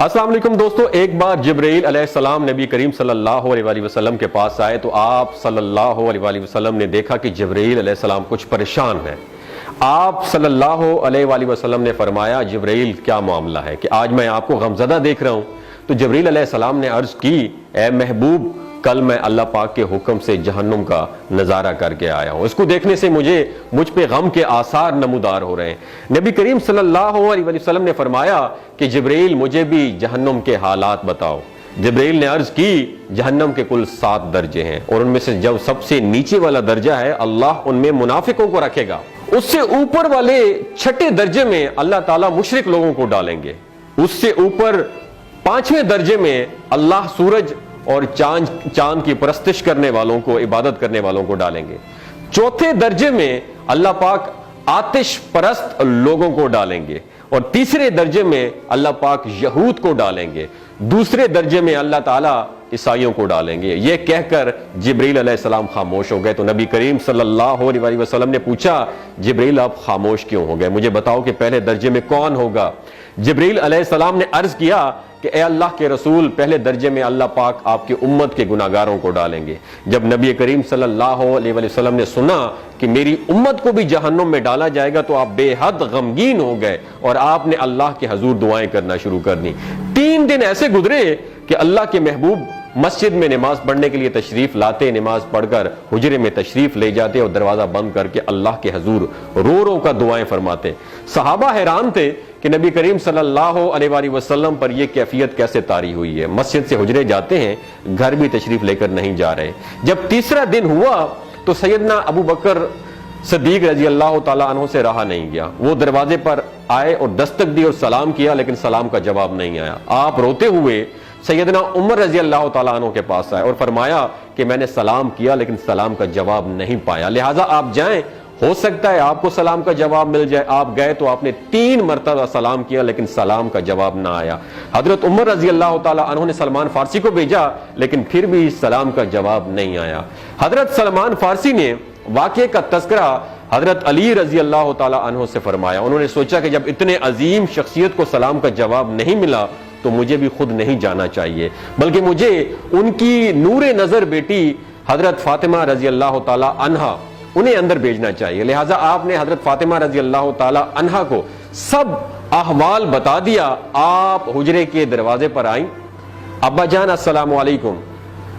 السلام علیکم دوستو، ایک بار جبرائیل علیہ السلام نبی کریم صلی اللہ علیہ وآلہ وسلم کے پاس آئے تو آپ صلی اللہ علیہ وآلہ وسلم نے دیکھا کہ جبرائیل علیہ السلام کچھ پریشان ہیں۔ آپ صلی اللہ علیہ وآلہ وسلم نے فرمایا جبرائیل کیا معاملہ ہے کہ آج میں آپ کو غمزدہ دیکھ رہا ہوں؟ تو جبرائیل علیہ السلام نے عرض کی اے محبوب، کل میں اللہ پاک کے حکم سے جہنم کا نظارہ کر کے آیا ہوں، اس کو دیکھنے سے مجھ پہ غم کے آثار نمودار ہو رہے ہیں۔ نبی کریم صلی اللہ علیہ وسلم نے فرمایا کہ جبرائیل مجھے بھی جہنم کے حالات بتاؤ۔ جبرائیل نے عرض کی جہنم کے کل 7 درجے ہیں اور ان میں سے جو سب سے نیچے والا درجہ ہے اللہ ان میں منافقوں کو رکھے گا، اس سے اوپر والے 6 درجے میں اللہ تعالیٰ مشرک لوگوں کو ڈالیں گے، اس سے اوپر 5ویں درجے میں اللہ سورج اور چاند کی پرستش کرنے والوں کو، عبادت کرنے والوں کو ڈالیں گے، 4تھے درجے میں اللہ پاک آتش پرست لوگوں کو ڈالیں گے، اور 3رے درجے میں اللہ پاک یہود کو ڈالیں گے، 2 درجے میں اللہ تعالیٰ عیسائیوں کو ڈالیں گے۔ یہ کہہ کر جبرائیل علیہ السلام خاموش ہو گئے تو نبی کریم صلی اللہ علیہ وسلم نے پوچھا جبرائیل آپ خاموش کیوں ہو گئے؟ مجھے بتاؤ کہ پہلے درجے میں کون ہوگا؟ جبرائیل علیہ السلام نے عرض کیا کہ اے اللہ کے رسول، پہلے درجے میں اللہ پاک آپ کی امت کے گناہگاروں کو ڈالیں گے۔ جب نبی کریم صلی اللہ علیہ وسلم نے سنا کہ میری امت کو بھی جہنم میں ڈالا جائے گا تو آپ بے حد غمگین ہو گئے اور آپ نے اللہ کے حضور دعائیں کرنا شروع کر دی۔ 3 دن ایسے گزرے کہ اللہ کے محبوب مسجد میں نماز پڑھنے کے لیے تشریف لاتے، نماز پڑھ کر حجرے میں تشریف لے جاتے اور دروازہ بند کر کے اللہ کے حضور رو رو کا دعائیں فرماتے۔ صحابہ حیران تھے کہ نبی کریم صلی اللہ علیہ وآلہ وسلم پر یہ کیفیت کیسے طاری ہوئی ہے، مسجد سے حجرے جاتے ہیں، گھر بھی تشریف لے کر نہیں جا رہے۔ جب 3را دن ہوا تو سیدنا ابو بکر صدیق رضی اللہ تعالیٰ عنہ سے رہا نہیں گیا، وہ دروازے پر آئے اور دستک دی اور سلام کیا، لیکن سلام کا جواب نہیں آیا۔ آپ روتے ہوئے سیدنا عمر رضی اللہ تعالیٰ عنہ کے پاس آئے اور فرمایا کہ میں نے سلام کیا لیکن سلام کا جواب نہیں پایا، لہٰذا آپ جائیں، ہو سکتا ہے آپ کو سلام کا جواب مل جائے۔ آپ گئے تو آپ نے 3 مرتبہ سلام کیا لیکن سلام کا جواب نہ آیا۔ حضرت عمر رضی اللہ تعالیٰ عنہ نے سلمان فارسی کو بھیجا لیکن پھر بھی سلام کا جواب نہیں آیا۔ حضرت سلمان فارسی نے واقعے کا تذکرہ حضرت علی رضی اللہ تعالیٰ عنہ سے فرمایا۔ انہوں نے سوچا کہ جب اتنے عظیم شخصیت کو سلام کا جواب نہیں ملا تو مجھے بھی خود نہیں جانا چاہیے، بلکہ مجھے ان کی نور نظر بیٹی حضرت فاطمہ رضی اللہ تعالیٰ عنہا انہیں اندر بھیجنا چاہیے۔ لہٰذا آپ نے حضرت فاطمہ رضی اللہ تعالیٰ عنہا کو سب احوال بتا دیا۔ آپ حجرے کے دروازے پر آئیں، ابا جان السلام علیکم،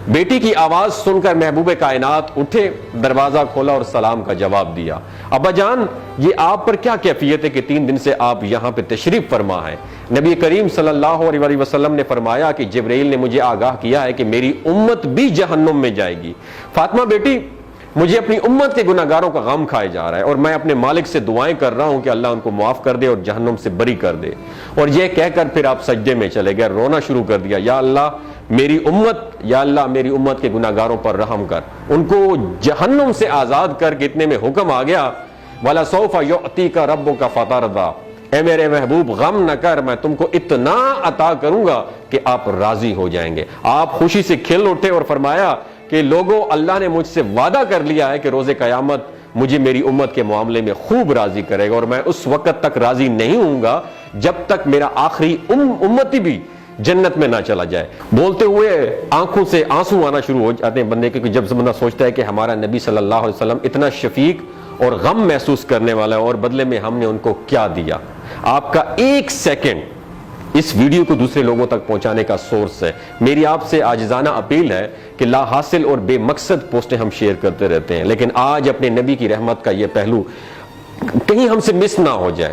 بیٹی کی آواز سن کر محبوب کائنات اٹھے، دروازہ کھولا اور سلام کا جواب دیا۔ ابا جان یہ آپ پر کیا کیفیت ہے کہ 3 دن سے آپ یہاں پہ تشریف فرما ہے؟ نبی کریم صلی اللہ علیہ وسلم نے فرمایا کہ جبرائیل نے مجھے آگاہ کیا ہے کہ میری امت بھی جہنم میں جائے گی۔ فاطمہ بیٹی، مجھے اپنی امت کے گناہگاروں کا غم کھائے جا رہا ہے اور میں اپنے مالک سے دعائیں کر رہا ہوں کہ اللہ ان کو معاف کر دے اور جہنم سے بری کر دے۔ اور یہ کہہ کر پھر آپ سجدے میں چلے گئے، رونا شروع کر دیا، یا اللہ میری امت کے گناہگاروں پر رحم کر، ان کو جہنم سے آزاد کر کے اتنے میں حکم آ گیا وَلَسَوْفَ يُعْتِيكَ رَبُّكَ فَتَرْضَىٰ، اے میرے محبوب غم نہ کر، میں تم کو اتنا عطا کروں گا کہ آپ راضی ہو جائیں گے۔ آپ خوشی سے کھل اٹھے اور فرمایا کہ لوگوں، اللہ نے مجھ سے وعدہ کر لیا ہے کہ روز قیامت مجھے میری امت کے معاملے میں خوب راضی کرے گا، اور میں اس وقت تک راضی نہیں ہوں گا جب تک میرا آخری امتی بھی جنت میں نہ چلا جائے۔ بولتے ہوئے آنکھوں سے آنسو آنا شروع ہو جاتے ہیں بندے کے، جب بندہ سوچتا ہے کہ ہمارا نبی صلی اللہ علیہ وسلم اتنا شفیق اور غم محسوس کرنے والا ہے اور بدلے میں ہم نے ان کو کیا دیا۔ آپ کا 1 سیکنڈ اس ویڈیو کو دوسرے لوگوں تک پہنچانے کا سورس ہے۔ میری آپ سے عاجزانہ اپیل ہے کہ لا حاصل اور بے مقصد پوسٹیں ہم شیئر کرتے رہتے ہیں، لیکن آج اپنے نبی کی رحمت کا یہ پہلو کہیں ہم سے مس نہ ہو جائے۔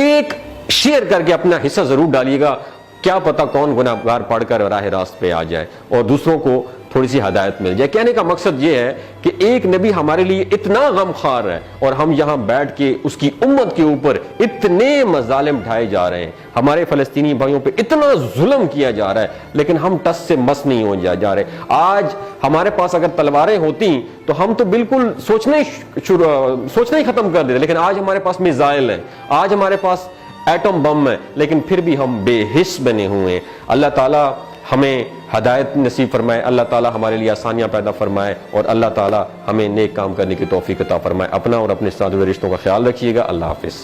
ایک شیئر کر کے اپنا حصہ ضرور ڈالیے گا، کیا پتہ کون گناہگار پڑھ کر راہ راست پہ آ جائے اور دوسروں کو تھوڑی سی ہدایت مل جائے۔ کہنے کا مقصد یہ ہے کہ ایک نبی ہمارے لیے اتنا غم خوار ہے اور ہم یہاں بیٹھ کے اس کی امت کے اوپر اتنے مظالم ڈھائے جا رہے ہیں، ہمارے فلسطینی بھائیوں پہ اتنا ظلم کیا جا رہا ہے، لیکن ہم ٹس سے مس نہیں ہو جا رہے۔ آج ہمارے پاس اگر تلواریں ہوتی تو ہم تو بالکل سوچنا ہی ختم کر دیتے، لیکن آج ہمارے پاس میزائل ہیں، آج ہمارے پاس ایٹم بم ہے، لیکن پھر بھی ہم بے حس بنے ہوئے ہیں۔ اللہ تعالیٰ ہمیں ہدایت نصیب فرمائے، اللہ تعالیٰ ہمارے لیے آسانیاں پیدا فرمائے اور اللہ تعالیٰ ہمیں نیک کام کرنے کی توفیق عطا فرمائے۔ اپنا اور اپنے ساتھ ہوئے رشتوں کا خیال رکھیے گا۔ اللہ حافظ۔